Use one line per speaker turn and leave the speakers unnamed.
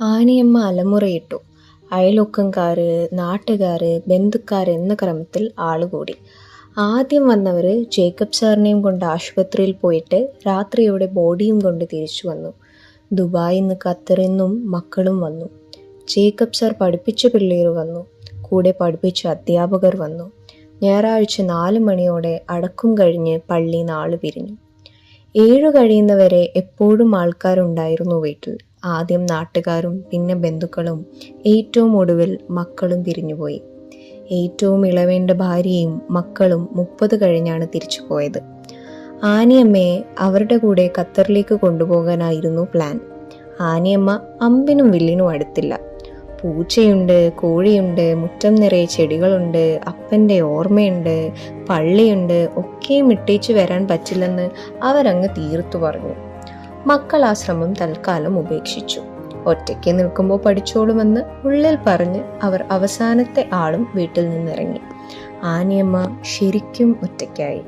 ആനിയമ്മ അലമുറയിട്ടു. അയൽവക്കംകാര്, നാട്ടുകാര്, ബന്ധുക്കാർ എന്ന ക്രമത്തിൽ ആളുകൂടി. ആദ്യം വന്നവർ ജേക്കബ് സാറിനെയും കൊണ്ട് ആശുപത്രിയിൽ പോയിട്ട് രാത്രിയോടെ ബോഡിയും കൊണ്ട് തിരിച്ചു വന്നു. ദുബായിൽ നിന്ന് ഖത്തറിൽ നിന്നും മക്കളും വന്നു. ജേക്കബ് സാർ പഠിപ്പിച്ച പിള്ളേർ വന്നു. കൂടെ പഠിപ്പിച്ച അധ്യാപകർ വന്നു. ഞായറാഴ്ച 4 മണിയോടെ അടക്കം കഴിഞ്ഞ് പള്ളി നാള് പിരിഞ്ഞു. 7 കഴിയുന്നവരെ എപ്പോഴും ആൾക്കാരുണ്ടായിരുന്നു വീട്ടിൽ. ആദ്യം നാട്ടുകാരും പിന്നെ ബന്ധുക്കളും, ഏറ്റവും ഒടുവിൽ മക്കളും പിരിഞ്ഞുപോയി. ഏറ്റവും ഇളവേണ്ട ഭാര്യയും മക്കളും 30 കഴിഞ്ഞാണ് തിരിച്ചു പോയത്. ആനിയമ്മയെ അവരുടെ കൂടെ ഖത്തറിലേക്ക് കൊണ്ടുപോകാനായിരുന്നു പ്ലാൻ. ആനിയമ്മ അമ്പിനും വില്ലിനും അടുത്തില്ല. പൂച്ചയുണ്ട്, കോഴിയുണ്ട്, മുറ്റം നിറയെ ചെടികളുണ്ട്, അപ്പൻ്റെ ഓർമ്മയുണ്ട്, പള്ളിയുണ്ട്, ഒക്കെയും ഇട്ടേച്ച് വരാൻ പറ്റില്ലെന്ന് അവരങ്ങ് തീർത്തു പറഞ്ഞു. മക്കൾ ആ ശ്രമം തൽക്കാലം ഉപേക്ഷിച്ചു. ഒറ്റയ്ക്ക് നിൽക്കുമ്പോൾ പഠിച്ചോളുമെന്ന് ഉള്ളിൽ പറഞ്ഞ് അവർ അവസാനത്തെ ആളും വീട്ടിൽ നിന്നിറങ്ങി. ആനിയമ്മ ശരിക്കും ഒറ്റയ്ക്കായി.